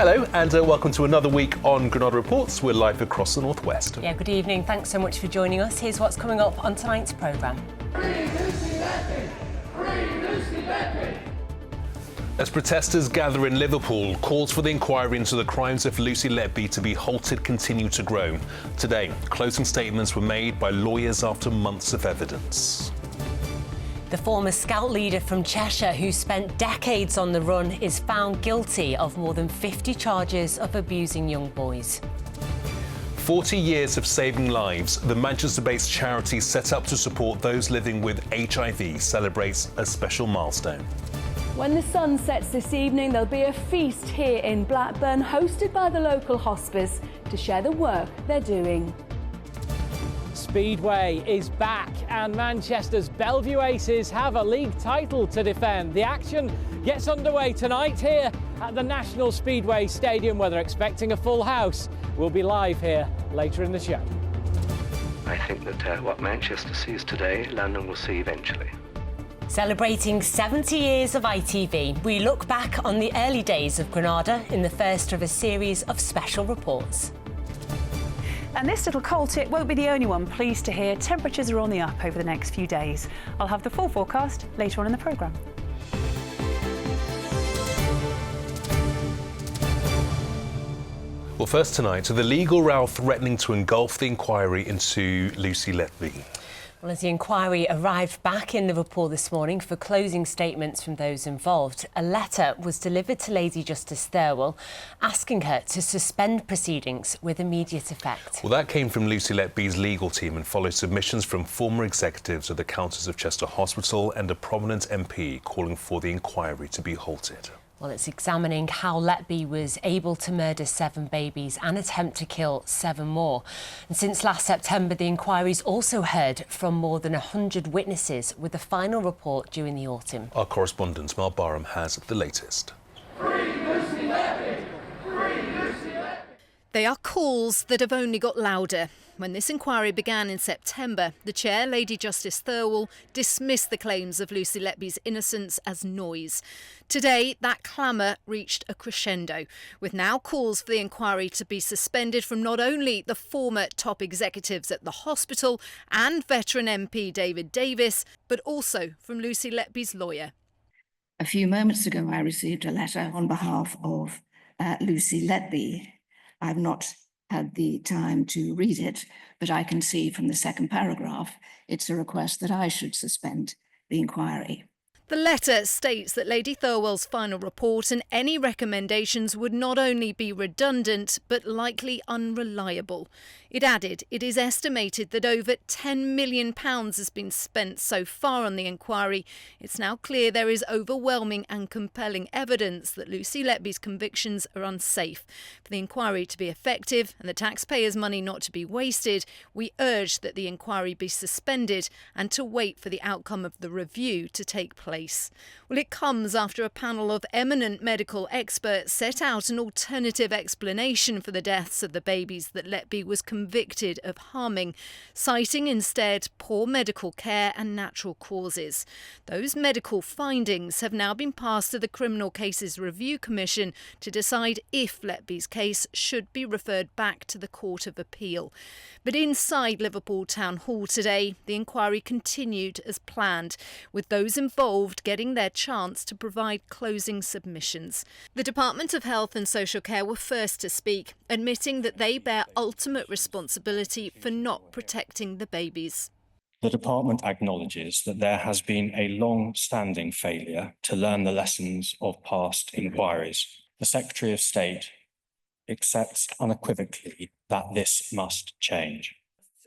Hello and welcome to another week on Granada Reports. We're live across the northwest. Yeah, good evening. Thanks so much for joining us. Here's what's coming up on tonight's programme. As protesters gather in Liverpool, calls for the inquiry into the crimes of Lucy Letby to be halted continue to grow. Today, closing statements were made by lawyers after months of evidence. The former Scout leader from Cheshire, who spent decades on the run, is found guilty of more than 50 charges of abusing young boys. 40 years of saving lives, the Manchester-based charity set up to support those living with HIV celebrates a special milestone. When the sun sets this evening, there'll be a feast here in Blackburn, hosted by the local hospice to share the work they're doing. Speedway is back and Manchester's Bellevue Aces have a league title to defend. The action gets underway tonight here at the National Speedway Stadium, where they're expecting a full house. We'll be live here later in the show. I think that what Manchester sees today, London will see eventually. Celebrating 70 years of ITV, we look back on the early days of Granada in the first of a series of special reports. And this little cold tip won't be the only one. Pleased to hear temperatures are on the up over the next few days. I'll have the full forecast later on in the programme. Well, first tonight, the legal row threatening to engulf the inquiry into Lucy Letby. Well, as the inquiry arrived back in Liverpool this morning for closing statements from those involved, a letter was delivered to Lady Justice Thirlwell asking her to suspend proceedings with immediate effect. Well, that came from Lucy Letby's legal team and followed submissions from former executives of the Countess of Chester Hospital and a prominent MP calling for the inquiry to be halted. Well, it's examining how Letby was able to murder 7 babies and attempt to kill 7 more. And since last September, the inquiry's also heard from more than 100 witnesses, with the final report due in the autumn. Our correspondent Mel Barham has the latest. They are calls that have only got louder. When this inquiry began in September, the chair, Lady Justice Thirlwell, dismissed the claims of Lucy Letby's innocence as noise. Today, that clamour reached a crescendo, with now calls for the inquiry to be suspended from not only the former top executives at the hospital and veteran MP David Davis, but also from Lucy Letby's lawyer. A few moments ago, I received a letter on behalf of Lucy Letby. I've not had the time to read it, but I can see from the second paragraph it's a request that I should suspend the inquiry. The letter states that Lady Thirlwell's final report and any recommendations would not only be redundant, but likely unreliable. It added, it is estimated that over £10 million has been spent so far on the inquiry. It's now clear there is overwhelming and compelling evidence that Lucy Letby's convictions are unsafe. For the inquiry to be effective and the taxpayers' money not to be wasted, we urge that the inquiry be suspended and to wait for the outcome of the review to take place. Well, it comes after a panel of eminent medical experts set out an alternative explanation for the deaths of the babies that Letby was convicted of harming, citing instead poor medical care and natural causes. Those medical findings have now been passed to the Criminal Cases Review Commission to decide if Letby's case should be referred back to the Court of Appeal. But inside Liverpool Town Hall today, the inquiry continued as planned, with those involved getting their chance to provide closing submissions. The Department of Health and Social Care were first to speak, admitting that they bear ultimate responsibility for not protecting the babies. The department acknowledges that there has been a long-standing failure to learn the lessons of past inquiries. The Secretary of State accepts unequivocally that this must change.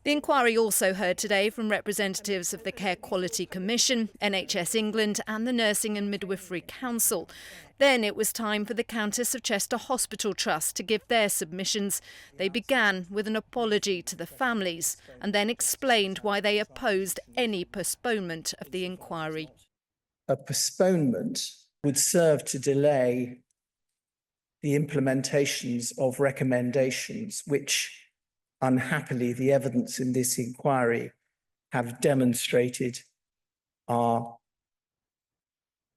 The inquiry also heard today from representatives of the Care Quality Commission, NHS England and the Nursing and Midwifery Council. Then it was time for the Countess of Chester Hospital Trust to give their submissions. They began with an apology to the families and then explained why they opposed any postponement of the inquiry. A postponement would serve to delay the implementations of recommendations which unhappily, the evidence in this inquiry have demonstrated are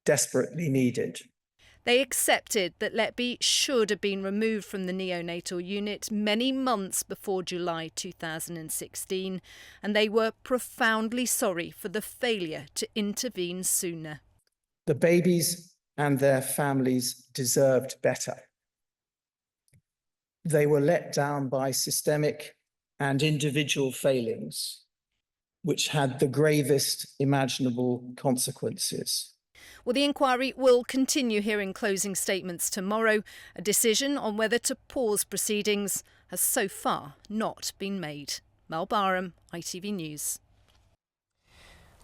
desperately needed. They accepted that Letby should have been removed from the neonatal unit many months before July 2016, and they were profoundly sorry for the failure to intervene sooner. The babies and their families deserved better. They were let down by systemic and individual failings, which had the gravest imaginable consequences. Well, the inquiry will continue hearing closing statements tomorrow. A decision on whether to pause proceedings has so far not been made. Mel Barham, ITV News.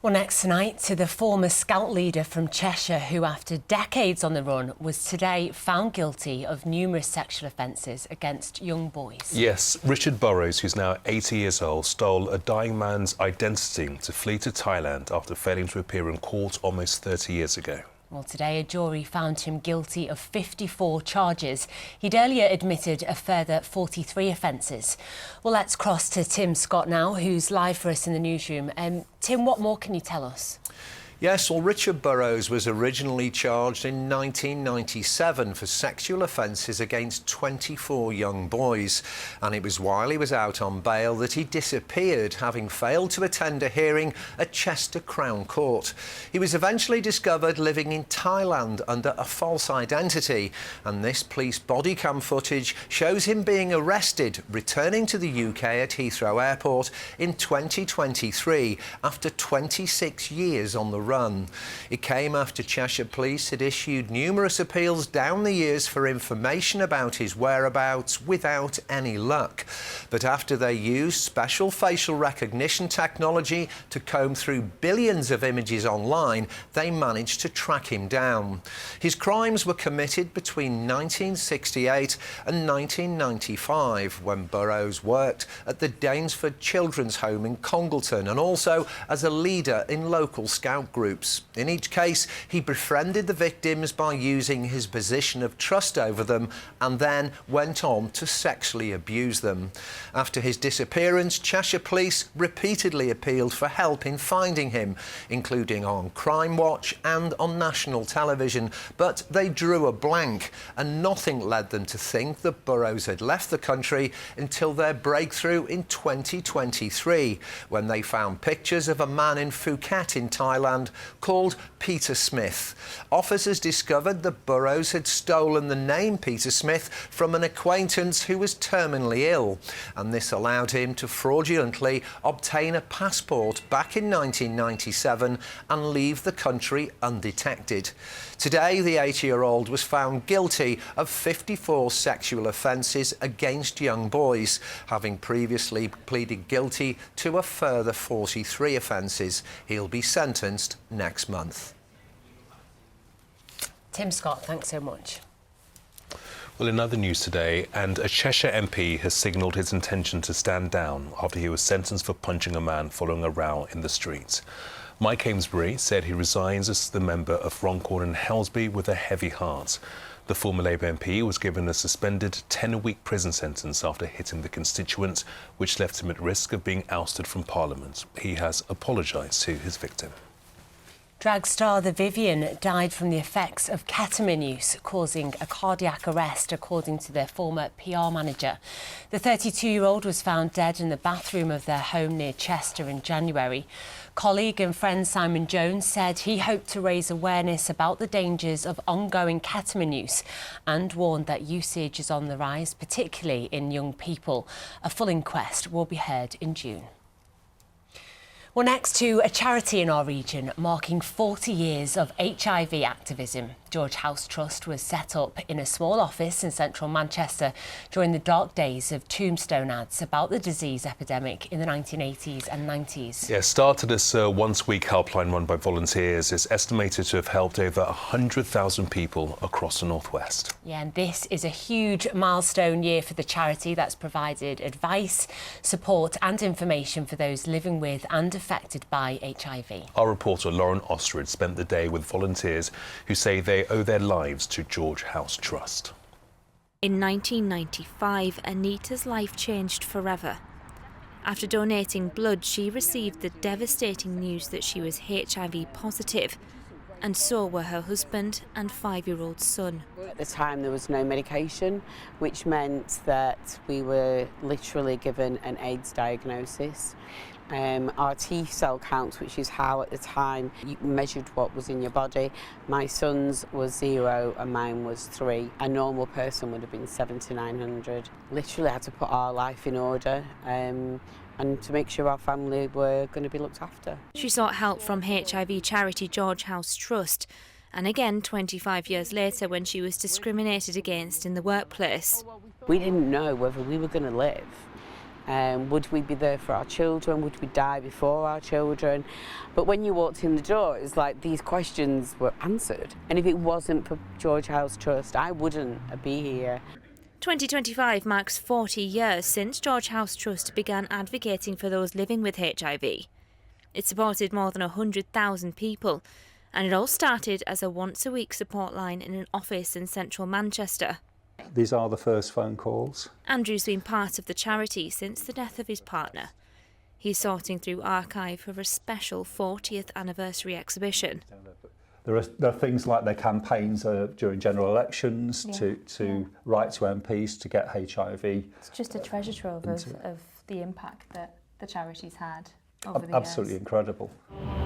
Well, next tonight to the former Scout leader from Cheshire who, after decades on the run, was today found guilty of numerous sexual offences against young boys. Yes, Richard Burrows, who's now 80 years old, stole a dying man's identity to flee to Thailand after failing to appear in court almost 30 years ago. Well, today a jury found him guilty of 54 charges. He'd earlier admitted a further 43 offences. Well, let's cross to Tim Scott now, who's live for us in the newsroom. Tim, what more can you tell us? Yes, well, Richard Burrows was originally charged in 1997 for sexual offences against 24 young boys. And it was while he was out on bail that he disappeared, having failed to attend a hearing at Chester Crown Court. He was eventually discovered living in Thailand under a false identity. And this police body cam footage shows him being arrested, returning to the UK at Heathrow Airport in 2023 after 26 years on the run. It came after Cheshire Police had issued numerous appeals down the years for information about his whereabouts without any luck. But after they used special facial recognition technology to comb through billions of images online, they managed to track him down. His crimes were committed between 1968 and 1995, when Burrows worked at the Danesford Children's Home in Congleton and also as a leader in local scout groups. In each case, he befriended the victims by using his position of trust over them and then went on to sexually abuse them. After his disappearance, Cheshire Police repeatedly appealed for help in finding him, including on Crime Watch and on national television, but they drew a blank, and nothing led them to think that Burrows had left the country until their breakthrough in 2023, when they found pictures of a man in Phuket in Thailand called Peter Smith. Officers discovered that Burrows had stolen the name Peter Smith from an acquaintance who was terminally ill, and this allowed him to fraudulently obtain a passport back in 1997 and leave the country undetected. Today, the 80-year-old was found guilty of 54 sexual offences against young boys, having previously pleaded guilty to a further 43 offences. He'll be sentenced next month. Tim Scott, thanks so much. Well, in other news today, and a Cheshire MP has signalled his intention to stand down after he was sentenced for punching a man following a row in the street. Mike Amesbury said he resigns as the member of Runcorn and Helsby with a heavy heart. The former Labour MP was given a suspended 10-week prison sentence after hitting the constituent, which left him at risk of being ousted from Parliament. He has apologised to his victim. Drag star The Vivian died from the effects of ketamine use, causing a cardiac arrest, according to their former PR manager. The 32-year-old was found dead in the bathroom of their home near Chester in January. Colleague and friend Simon Jones said he hoped to raise awareness about the dangers of ongoing ketamine use and warned that usage is on the rise, particularly in young people. A full inquest will be heard in June. Well, next to a charity in our region marking 40 years of HIV activism. George House Trust was set up in a small office in central Manchester during the dark days of tombstone ads about the disease epidemic in the 1980s and 90s. Yeah, started as a once-a-week helpline run by volunteers. It's estimated to have helped over 100,000 people across the northwest. Yeah, and this is a huge milestone year for the charity that's provided advice, support and information for those living with and affected by HIV. Our reporter Lauren Ostrid spent the day with volunteers who say they owe their lives to George House Trust. In 1995, Anita's life changed forever. After donating blood, she received the devastating news that she was HIV positive and so were her husband and 5-year-old son. At the time there was no medication, which meant that we were literally given an AIDS diagnosis. Our T cell counts, which is how at the time you measured what was in your body, my son's was 0 and mine was 3. A normal person would have been 700 to 900. Literally had to put our life in order and to make sure our family were going to be looked after. She sought help from HIV charity George House Trust, and again 25 years later when she was discriminated against in the workplace. We didn't know whether we were going to live. Would we be there for our children? Would we die before our children? But when you walked in the door, it's like these questions were answered. And if it wasn't for George House Trust, I wouldn't be here. 2025 marks 40 years since George House Trust began advocating for those living with HIV. It supported more than 100,000 people, and it all started as a once-a-week support line in an office in central Manchester. These are the first phone calls. Andrew's been part of the charity since the death of his partner. He's sorting through archive for a special 40th anniversary exhibition. There are things like their campaigns during general elections to write to MPs to get HIV. It's just a treasure trove of the impact that the charity's had over the years. Absolutely incredible.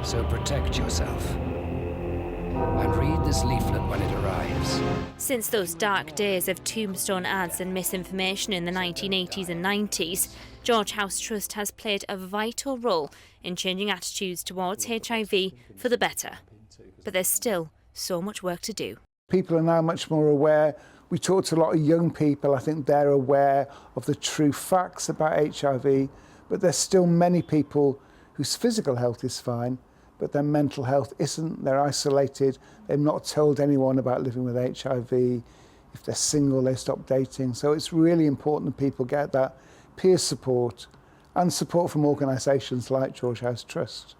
So protect yourself and read this leaflet when it arrives. Since those dark days of tombstone ads and misinformation in the 1980s and 90s, George House Trust has played a vital role in changing attitudes towards HIV for the better. But there's still so much work to do. People are now much more aware. We talk to a lot of young people. I think they're aware of the true facts about HIV, but there's still many people whose physical health is fine, but their mental health isn't. They're isolated. They've not told anyone about living with HIV. If they're single, they stop dating. So it's really important that people get that peer support and support from organisations like George House Trust.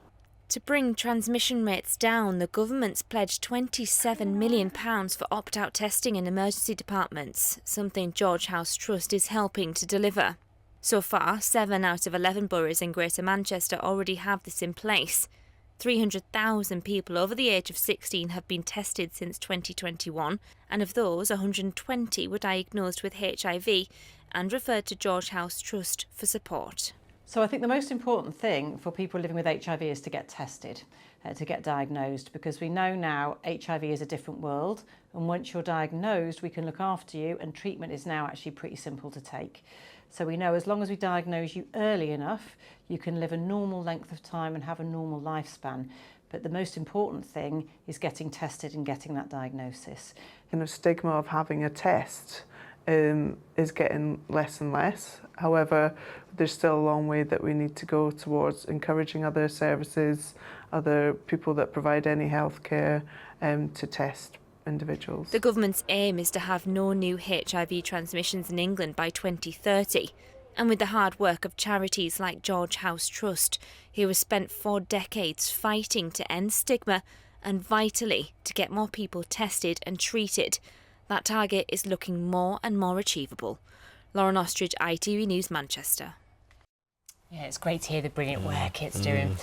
To bring transmission rates down, the government's pledged £27 million for opt-out testing in emergency departments, something George House Trust is helping to deliver. So far, 7 out of 11 boroughs in Greater Manchester already have this in place. 300,000 people over the age of 16 have been tested since 2021, and of those, 120 were diagnosed with HIV and referred to George House Trust for support. So I think the most important thing for people living with HIV is to get tested, to get diagnosed, because we know now HIV is a different world, and once you're diagnosed we can look after you, and treatment is now actually pretty simple to take. So we know as long as we diagnose you early enough, you can live a normal length of time and have a normal lifespan. But the most important thing is getting tested and getting that diagnosis. And the stigma of having a test is getting less and less. However, there's still a long way that we need to go towards encouraging other services, other people that provide any healthcare to test individuals. The government's aim is to have no new HIV transmissions in England by 2030. And with the hard work of charities like George House Trust, who has spent 4 decades fighting to end stigma and vitally to get more people tested and treated, that target is looking more and more achievable. Lauren Ostrich, ITV News, Manchester. Yeah, it's great to hear the brilliant work it's doing.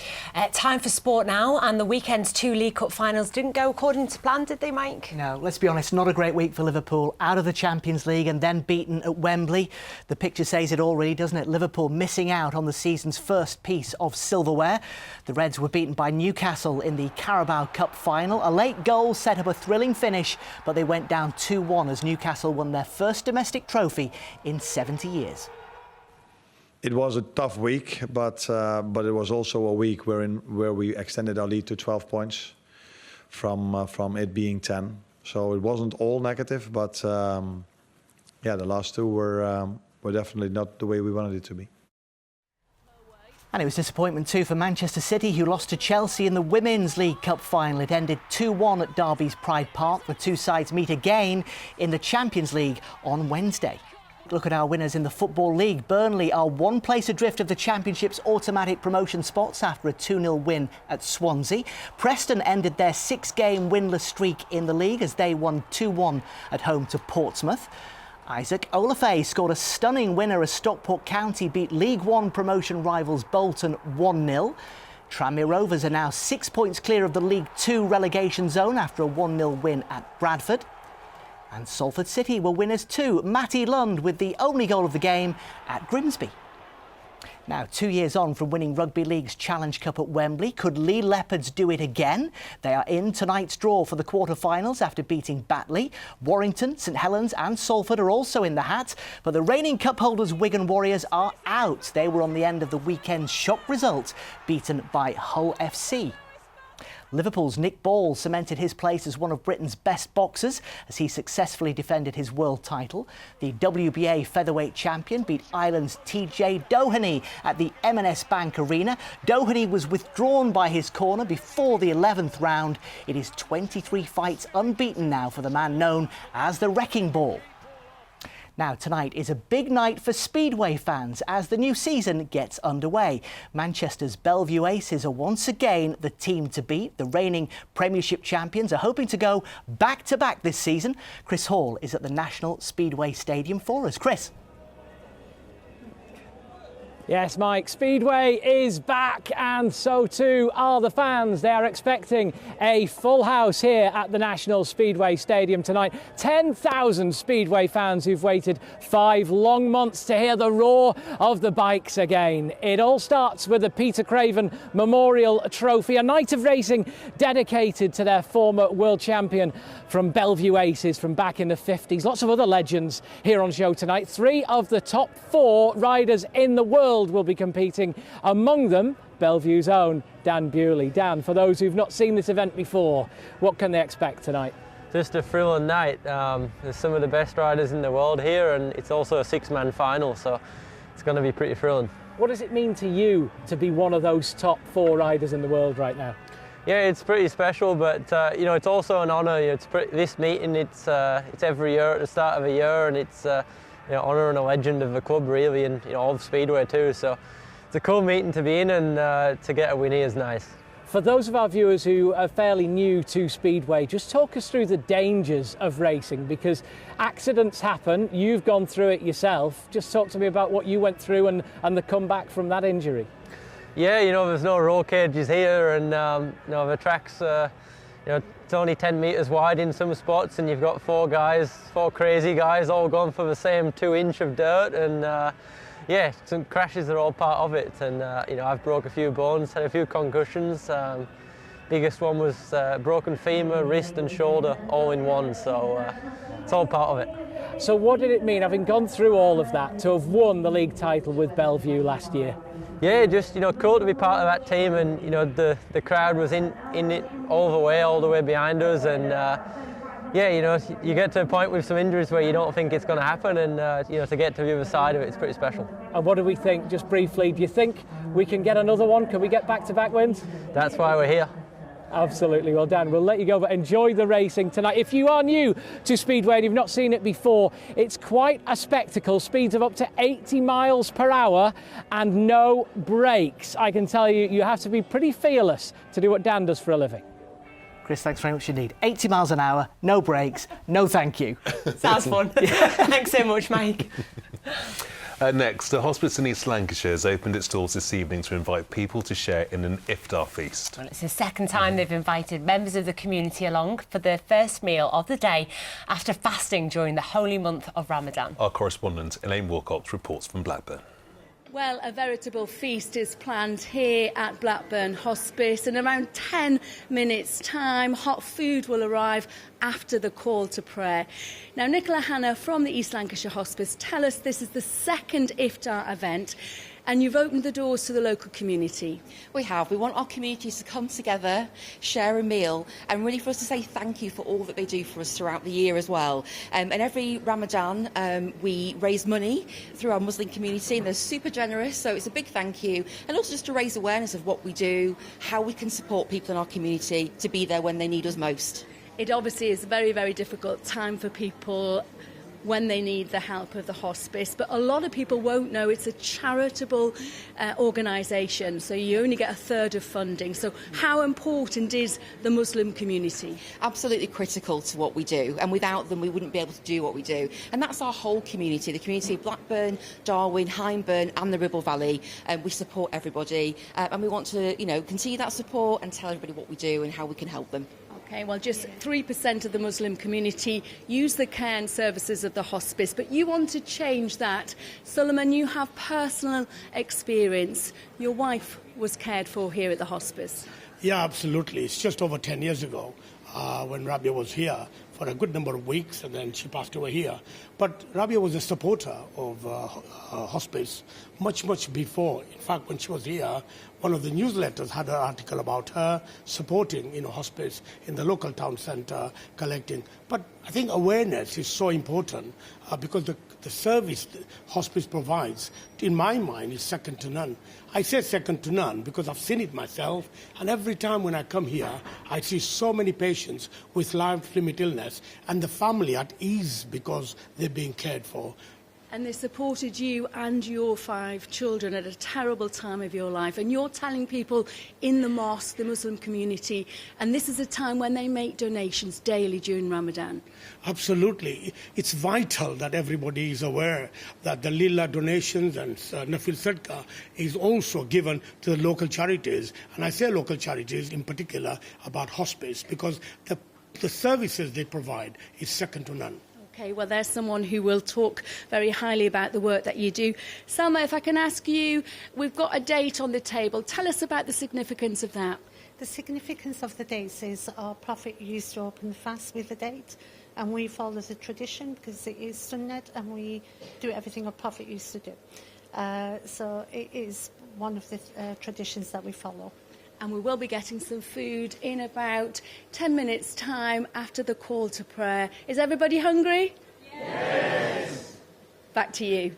Time for sport now, and the weekend's 2 League Cup finals didn't go according to plan, did they, Mike? No, let's be honest, not a great week for Liverpool. Out of the Champions League and then beaten at Wembley. The picture says it all, really, doesn't it? Liverpool missing out on the season's first piece of silverware. The Reds were beaten by Newcastle in the Carabao Cup final. A late goal set up a thrilling finish, but they went down 2-1 as Newcastle won their first domestic trophy in 70 years. It was a tough week, but it was also a week where we extended our lead to 12 points from it being 10. So it wasn't all negative, but yeah, the last two were definitely not the way we wanted it to be. And it was disappointment too for Manchester City, who lost to Chelsea in the Women's League Cup final. It ended 2-1 at Derby's Pride Park. The two sides meet again in the Champions League on Wednesday. Look at our winners in the Football League. Burnley are 1 place adrift of the Championship's automatic promotion spots after a 2-0 win at Swansea. Preston ended their 6-game winless streak in the league as they won 2-1 at home to Portsmouth. Isaac Olafay scored a stunning winner as Stockport County beat League One promotion rivals Bolton 1-0. Tranmere Rovers are now 6 points clear of the League Two relegation zone after a 1-0 win at Bradford. And Salford City were winners too. Matty Lund with the only goal of the game at Grimsby. Now, 2 years on from winning Rugby League's Challenge Cup at Wembley, could Lee Leopards do it again? They are in tonight's draw for the quarter-finals after beating Batley. Warrington, St Helens and Salford are also in the hat, but the reigning cup holders Wigan Warriors are out. They were on the end of the weekend's shock result, beaten by Hull FC. Liverpool's Nick Ball cemented his place as one of Britain's best boxers as he successfully defended his world title. The WBA featherweight champion beat Ireland's TJ Doheny at the M&S Bank Arena. Doheny was withdrawn by his corner before the 11th round. It is 23 fights unbeaten now for the man known as the Wrecking Ball. Now, tonight is a big night for Speedway fans as the new season gets underway. Manchester's Bellevue Aces are once again the team to beat. The reigning Premiership champions are hoping to go back-to-back this season. Chris Hall is at the National Speedway Stadium for us. Chris. Yes, Mike, Speedway is back and so too are the fans. They are expecting a full house here at the National Speedway Stadium tonight. 10,000 Speedway fans who've waited 5 long months to hear the roar of the bikes again. It all starts with the Peter Craven Memorial Trophy, a night of racing dedicated to their former world champion from Bellevue Aces from back in the 50s. Lots of other legends here on show tonight. 3 of the top 4 riders in the world will be competing, among them Bellevue's own Dan Bewley. Dan, for those who've not seen this event before, what can they expect tonight? Just a thrilling night. There's some of the best riders in the world here, and it's also a 6-man final, so it's going to be pretty thrilling. What does it mean to you to be one of those top 4 riders in the world right now? Yeah, it's pretty special, but you know, it's also an honour. This meeting, it's every year at the start of a year, and it's you know, honouring a legend of the club really, and you know, of Speedway too. So it's a cool meeting to be in, and to get a win here is nice. For those of our viewers who are fairly new to Speedway, just talk us through the dangers of racing, because accidents happen. You've gone through it yourself. Just talk to me about what you went through and the comeback from that injury. Yeah, you know, there's no roll cages here, and you know, the track's you know, it's only 10 metres wide in some spots, and you've got 4 crazy guys all going for the same 2-inch of dirt, and yeah, some crashes are all part of it, and you know, I've broke a few bones, had a few concussions. Biggest one was broken femur, wrist and shoulder all in one, so it's all part of it. So what did it mean, having gone through all of that, to have won the league title with Bellevue last year? Yeah, just, you know, cool to be part of that team, and you know, the crowd was in it all the way behind us, and yeah, you know, you get to a point with some injuries where you don't think it's going to happen, and you know, to get to the other side of it, it's pretty special. And what do we think, just briefly, do you think we can get another one? Can we get back-to-back wins? That's why we're here. Absolutely. Well, Dan, we'll let you go, but enjoy the racing tonight. If you are new to Speedway and you've not seen it before, it's quite a spectacle. Speeds of up to 80 miles per hour and no brakes. I can tell you, you have to be pretty fearless to do what Dan does for a living. Chris, thanks very much indeed. 80 miles an hour, no brakes, no thank you. Sounds fun. Thanks so much, Mike. Next, a hospice in East Lancashire has opened its doors this evening to invite people to share in an iftar feast. Well, it's the second time they've invited members of the community along for their first meal of the day after fasting during the holy month of Ramadan. Our correspondent Elaine Wilcox reports from Blackburn. Well, a veritable feast is planned here at Blackburn Hospice. In around 10 minutes' time, hot food will arrive after the call to prayer. Now, Nicola Hannah from the East Lancashire Hospice tell us this is the second iftar event, and you've opened the doors to the local community. We have. We want our communities to come together, share a meal, and really for us to say thank you for all that they do for us throughout the year as well. And every Ramadan, we raise money through our Muslim community, and they're super generous, so it's a big thank you. And also just to raise awareness of what we do, how we can support people in our community to be there when they need us most. It obviously is a very, very difficult time for people when they need the help of the hospice. But a lot of people won't know it's a charitable organisation, so you only get a third of funding. So how important is the Muslim community? Absolutely critical to what we do, and without them we wouldn't be able to do what we do. And that's our whole community, the community of Blackburn, Darwen, Hyndburn and the Ribble Valley. We support everybody, and we want to continue that support and tell everybody what we do and how we can help them. Okay, well, just 3% of the Muslim community use the care and services of the hospice, but you want to change that. Suleiman, you have personal experience. Your wife was cared for here at the hospice. Yeah, absolutely. It's just over 10 years ago when Rabia was here for a good number of weeks, and then she passed away here. But Rabia was a supporter of hospice much before. In fact, when she was here, one of the newsletters had an article about her supporting hospice in the local town centre, collecting. But I think awareness is so important because the service the hospice provides, in my mind, is second to none. I say second to none because I've seen it myself, and every time when I come here, I see so many patients with life-limit illness and the family at ease because they're being cared for. And they supported you and your 5 children at a terrible time of your life. And you're telling people in the mosque, the Muslim community, and this is a time when they make donations daily during Ramadan. Absolutely. It's vital that everybody is aware that the Lillah donations and Nafil Sadaqah is also given to the local charities. And I say local charities in particular about hospice because the services they provide is second to none. Okay, well, there's someone who will talk very highly about the work that you do. Salma, if I can ask you, we've got a date on the table. Tell us about the significance of that. The significance of the dates is our Prophet used to open the fast with the date, and we follow the tradition because it is Sunnah, and we do everything our Prophet used to do. So it is one of the traditions that we follow. And we will be getting some food in about 10 minutes' time after the call to prayer. Is everybody hungry? Yes. Back to you.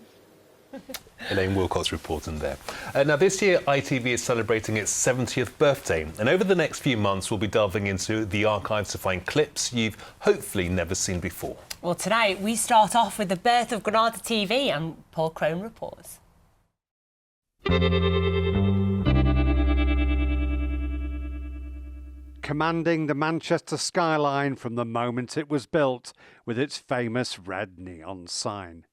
Elaine Wilcott's reporting there. Now, this year, ITV is celebrating its 70th birthday. And over the next few months, we'll be delving into the archives to find clips you've hopefully never seen before. Well, tonight, we start off with the birth of Granada TV, and Paul Crone reports. Commanding the Manchester skyline from the moment it was built with its famous red neon sign.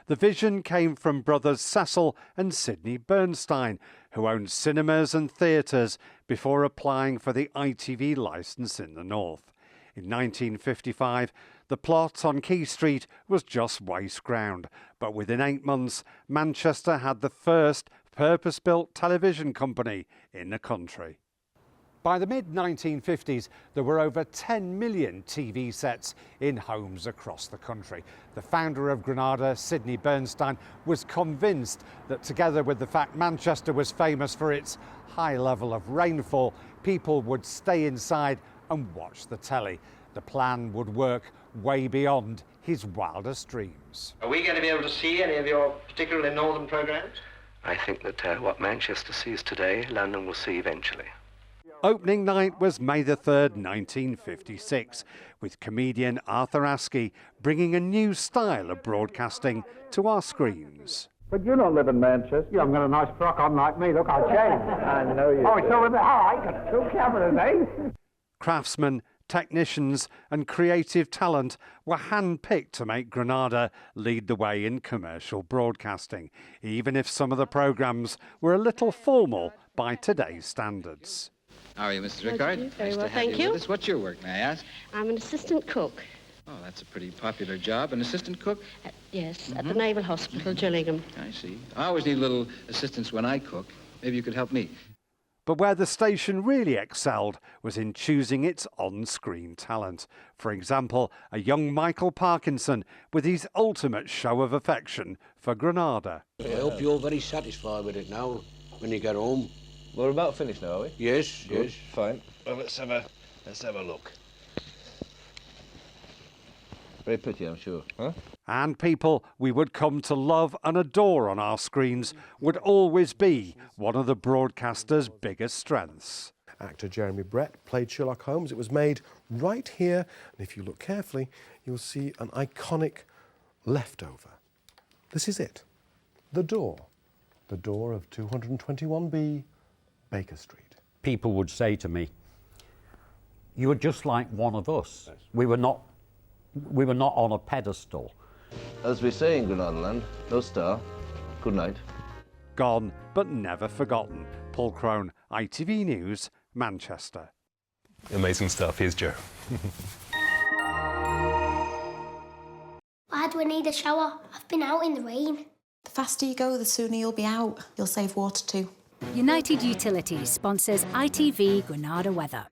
The vision came from brothers Cecil and Sidney Bernstein, who owned cinemas and theatres before applying for the ITV licence in the north. In 1955, the plot on Quay Street was just waste ground, but within 8 months, Manchester had the first purpose-built television company in the country. By the mid-1950s, there were over 10 million TV sets in homes across the country. The founder of Granada, Sidney Bernstein, was convinced that together with the fact Manchester was famous for its high level of rainfall, people would stay inside and watch the telly. The plan would work way beyond his wildest dreams. Are we going to be able to see any of your particularly northern programmes? I think that what Manchester sees today, London will see eventually. Opening night was May the 3rd, 1956, with comedian Arthur Askey bringing a new style of broadcasting to our screens. But you don't live in Manchester. You haven't got a nice frock on like me. Look, I'll change. I know you Oh, do. so with the I got 2 cameras, eh? Craftsmen, technicians and creative talent were hand-picked to make Granada lead the way in commercial broadcasting, even if some of the programmes were a little formal by today's standards. How are you, Mrs. Rickard? Very Nice well, to have thank you you. with us. What's your work, may I ask? I'm an assistant cook. Oh, that's a pretty popular job. An assistant cook? Yes, at the Naval Hospital, Gillingham. I see. I always need a little assistance when I cook. Maybe you could help me. But where the station really excelled was in choosing its on-screen talent. For example, a young Michael Parkinson with his ultimate show of affection for Granada. I hope you're very satisfied with it now when you get home. We're about finished now, are we? Yes, Good. yes. Fine. Well, let's have a look. Very pretty, I'm sure. Huh? And people we would come to love and adore on our screens would always be one of the broadcaster's biggest strengths. Actor Jeremy Brett played Sherlock Holmes. It was made right here, and if you look carefully, you'll see an iconic left over. This is it. The door. The door of 221B Baker Street. People would say to me, "You were just like one of us. Yes. We were not on a pedestal." As we say in Granada land, no star. Good night. Gone but never forgotten. Paul Crone, ITV News, Manchester. Amazing stuff. Here's Joe. Why do I need a shower? I've been out in the rain. The faster you go, the sooner you'll be out. You'll save water too. United Utilities sponsors ITV Granada weather.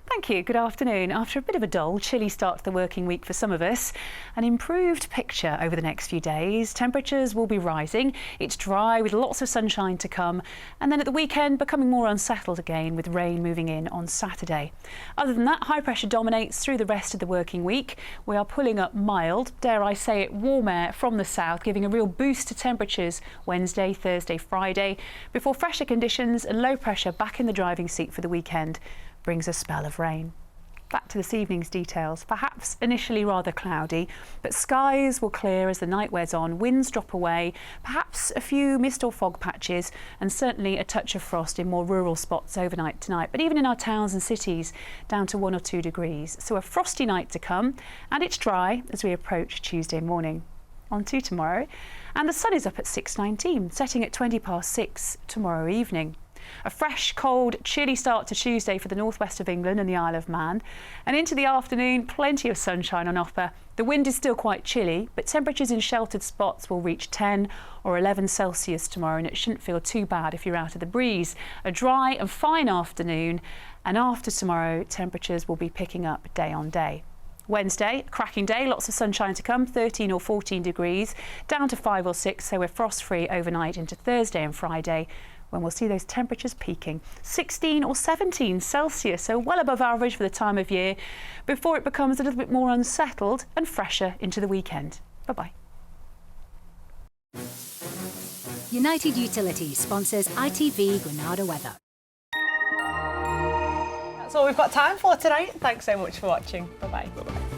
Thank you. Good afternoon. After a bit of a dull, chilly start to the working week for some of us, an improved picture over the next few days. Temperatures will be rising. It's dry with lots of sunshine to come. And then at the weekend, becoming more unsettled again with rain moving in on Saturday. Other than that, high pressure dominates through the rest of the working week. We are pulling up mild, dare I say it, warm air from the south, giving a real boost to temperatures Wednesday, Thursday, Friday, before fresher conditions and low pressure back in the driving seat for the weekend brings a spell of rain. Back to this evening's details. Perhaps initially rather cloudy, but skies will clear as the night wears on, winds drop away, perhaps a few mist or fog patches, and certainly a touch of frost in more rural spots overnight tonight. But even in our towns and cities, down to 1 or 2 degrees. So a frosty night to come, and it's dry as we approach Tuesday morning. On to tomorrow, and the sun is up at 6:19, setting at 6:20 tomorrow evening. A fresh, cold, chilly start to Tuesday for the northwest of England and the Isle of Man. And into the afternoon, plenty of sunshine on offer. The wind is still quite chilly, but temperatures in sheltered spots will reach 10 or 11 Celsius tomorrow, and it shouldn't feel too bad if you're out of the breeze. A dry and fine afternoon, and after tomorrow, temperatures will be picking up day on day. Wednesday, a cracking day, lots of sunshine to come, 13 or 14 degrees, down to 5 or 6, so we're frost-free overnight into Thursday and Friday, when we'll see those temperatures peaking 16 or 17 Celsius, so well above average for the time of year, before it becomes a little bit more unsettled and fresher into the weekend. Bye-bye. United Utilities sponsors ITV Granada weather. That's all we've got time for tonight. Thanks so much for watching. Bye-bye. Bye-bye.